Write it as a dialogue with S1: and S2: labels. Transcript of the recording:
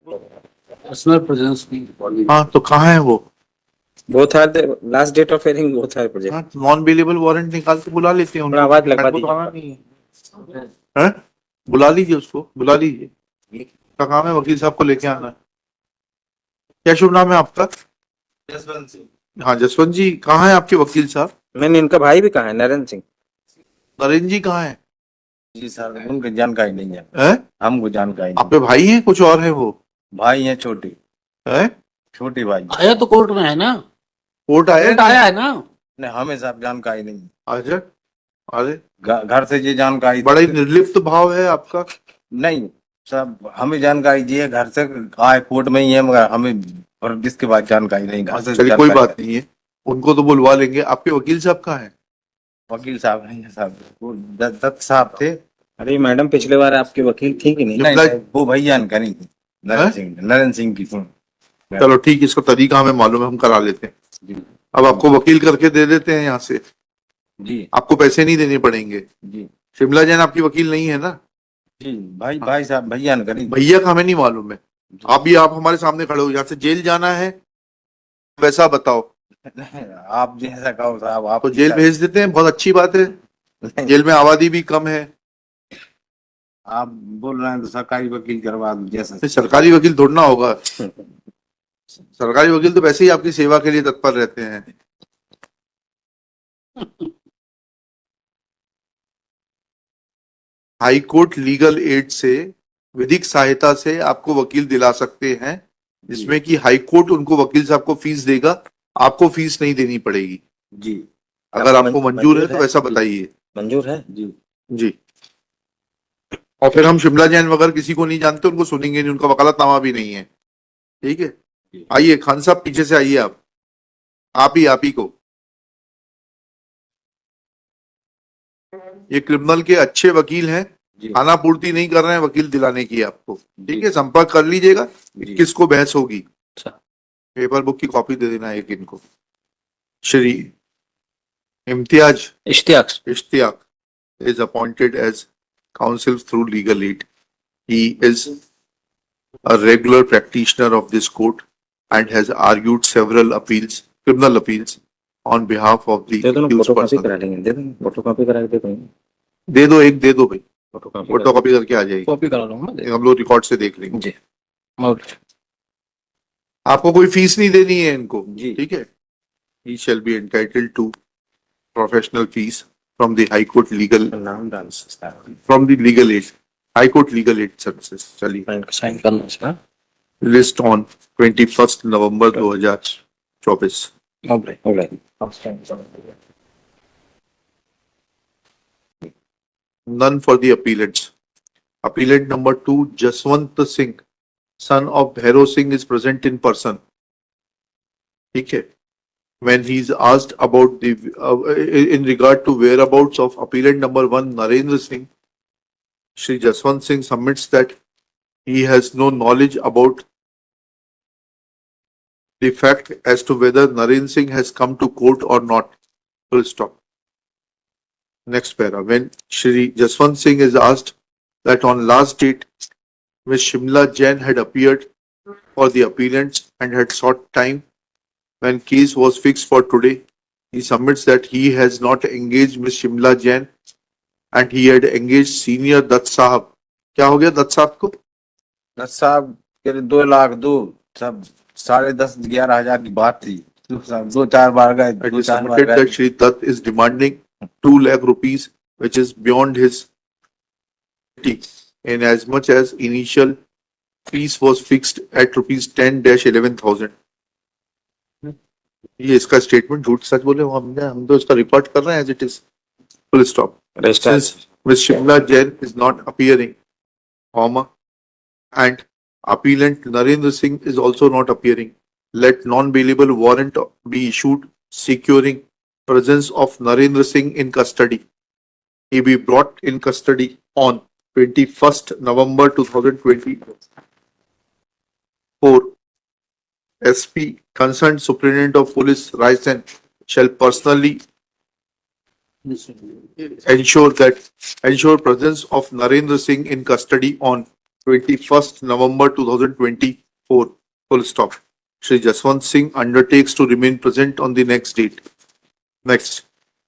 S1: Personal presence की body.
S2: हाँ, तो कहाँ है वो?
S3: both are the last date of hearing both are present.
S2: हाँ, नॉन बेलेबल वारंट निकाल के बुला लेते हैं
S3: थोड़ा आवाज लगवा
S2: उनको तो आना
S3: दीजिए।
S2: नहीं है। हैं? बुला लीजिए उसको, बुला लीजिए। क्या काम है? वकील साहब को लेके आना है। क्या शुभ नाम है आपका?
S4: जसवंत सिंह।
S2: हाँ, जसवंत जी कहाँ है आपके वकील साहब?
S3: मैंने इनका भाई भी कहा है नरेंद्र सिंह।
S2: नरेंद्र जी कहाँ है?
S4: जी सर, उनको जानकारी नहीं है,
S2: हैं?
S4: हमको जानकारी नहीं।
S2: आपके भाई हैं कुछ और है वो?
S4: भाई हैं छोटे,
S2: है?
S4: छोटे भाई।
S1: आया तो कोर्ट में है ना,
S2: कोर्ट आया?
S1: कोर्ट आया है ना।
S4: नहीं, हमें सब जानकारी नहीं है।
S2: अच्छा, अरे
S4: घर से ये जानकारी
S2: बड़ा ही निर्लिप्त भाव है आपका।
S4: नहीं, सब हमें जानकारी दी है घर से, आए कोर्ट में ही है, मगर हमें और इसके बाद जानकारी नहीं। घर से
S2: चलिए कोई
S4: जानकारी-
S2: बात नहीं है, उनको तो बुलवा लेंगे। आपके वकील साहब कहाँ है?
S4: वकील साहब नहीं है साहब, वो दत्त साहब थे।
S3: अरे मैडम पिछले बार आपके वकील थी कि नहीं?
S4: नहीं, नहीं, वो भैया ने करी थी, नरेंद्र सिंह की सुन।
S2: चलो ठीक, इसका तरीका हमें मालूम है, हम करा लेते हैं।
S4: जी
S2: अब आपको वकील करके दे देते हैं यहाँ से,
S4: जी
S2: आपको पैसे नहीं देने पड़ेंगे।
S4: जी
S2: शिमला जैन आपकी वकील नहीं है ना?
S4: जी, भाई साहब भैया ने करी।
S2: भैया का हमें नहीं मालूम है। आप हमारे सामने खड़े हो, यहाँ से जेल जाना है वैसा बताओ,
S4: आप जैसा कहो साहब, आप
S2: तो जेल भेज देते हैं, बहुत अच्छी बात है।
S4: नहीं,
S2: जेल में आबादी भी कम है।
S4: आप बोल रहे हैं तो सरकारी वकील करवा दो जैसा।
S2: सरकारी वकील थोड़ा होगा, सरकारी वकील तो वैसे ही आपकी सेवा के लिए तत्पर रहते हैं। हाई कोर्ट लीगल एड से, विधिक सहायता से आपको वकील दिला सकते हैं, जिसमें कि हाई कोर्ट उनको वकील साहब को फीस देगा, आपको फीस नहीं देनी पड़ेगी।
S4: जी,
S2: अगर आपको मंजूर है तो वैसा बताइए।
S3: मंजूर है
S4: जी
S2: जी। और फिर हम शिमला जैन वगैरह किसी को नहीं जानते, उनको सुनेंगे नहीं, उनका वकालतनामा भी नहीं है। ठीक है, आइए खान साहब पीछे से आइए। आप ही को, ये क्रिमिनल के अच्छे वकील हैं,
S4: जी
S2: खाना पूर्ति नहीं कर रहे हैं वकील दिलाने की आपको। ठीक
S4: जी।
S2: है, संपर्क कर लीजिएगा।
S4: जी।
S2: किसको बहस होगी,
S3: अच्छा।
S2: पेपर बुक की कॉपी दे देना एक इनको। Shri Imtiaz
S3: Ishtiyaq
S2: is appointed as counsel through legal aid. He is a regular practitioner of this court and has argued several appeals, criminal appeals, on behalf of the
S3: दे दो ना,
S2: accused
S3: फोटो कॉपी
S2: person.
S3: करा लेंगे। दे दो photo copy करा के दे दो।
S2: दे दो, एक दे दो भाई,
S3: फोटो कॉपी
S2: फोटो कॉपी करके आ जाएगी,
S1: कॉपी करा लूंगा
S2: हम लोग रिकॉर्ड से देख लेंगे।
S3: जी।
S2: आपको कोई फीस नहीं देनी है इनको।
S4: जी।
S2: ठीक है, he shall be entitled to professional fees from the High Court legal,
S3: नाम डाल सकता है,
S2: from the legal aid, High Court legal aid services. चलिए,
S3: साइन करना चाहिए।
S2: list on 21st November 2024. None for the appellants. Appellant number 2, Jaswant Singh, son of Bhairav Singh, is present in person. ठीक है, when he is asked about the in regard to whereabouts of appellant number 1, Narendra Singh, Shri Jaswant Singh submits that he has no knowledge about the fact as to whether Narendra Singh has come to court or not. Full stop. Next para. When Shri Jaswant Singh is asked that on last date, Ms. Shimla Jain had appeared for the appellants and had sought time when case was fixed for today, he submits that he has not engaged Ms. Shimla Jain and he had engaged senior Dutt Sahab. क्या हो गया दत्त साहब को?
S4: दत्त साहब के 2 लाख दो, सब 10,500-11,000 की बात थी। सब 2-4 बार गए,
S2: It is
S4: 2-4 बार
S2: submitted
S4: गए।
S2: that Shri Dutt is demanding 2 lakh rupees, which is beyond his in as much as initial fees was fixed at rupees 10-11,000. ये इसका स्टेटमेंट झूठ सच बोले हम तो इसका रिकॉर्ड कर रहे हैं as it is. Full stop. Since Ms. Shimla Jain is not appearing, comma, and appellant Narendra Singh is also not appearing, let non-bailable warrant be issued securing presence of Narendra Singh in custody. He be brought in custody on 21st November 2024. SP concerned Superintendent of Police Raisen shall personally ensure presence of Narendra Singh in custody on 21st November 2024, full stop. Shri Jaswant Singh undertakes to remain present on the next date. Next.